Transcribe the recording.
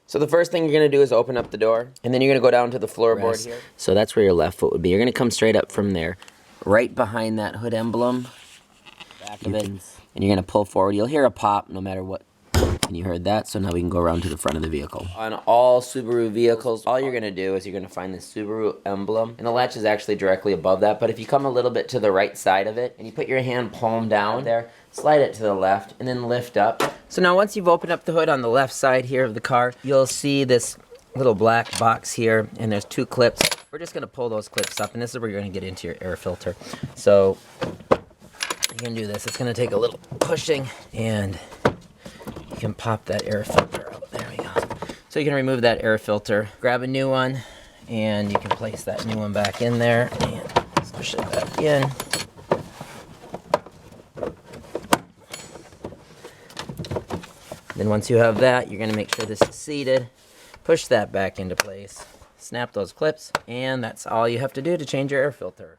So the first thing you're going to do is open up the door, and then you're going to go down to the floorboard here. So that's where your left foot would be. You're going to come straight up from there, right behind that hood emblem, back of it, and you're going to pull forward. You'll hear a pop no matter what. And you heard that, so now we can go around to the front of the vehicle. On all Subaru vehicles, all you're going to do is you're going to find the Subaru emblem, and the latch is actually directly above that, but if you come a little bit to the right side of it, and you put your hand palm down there, slide it to the left, and then lift up. So now once you've opened up the hood on the left side here of the car, you'll see this little black box here, and there's 2 clips. We're just going to pull those clips up, and this is where you're going to get into your air filter. So you can do this. It's going to take a little pushing, and you can pop that air filter out. There we go. So you can remove that air filter, grab a new one, and you can place that new one back in there, and push it back in. Then once you have that, you're going to make sure this is seated. Push that back into place. Snap those clips, and that's all you have to do to change your air filter.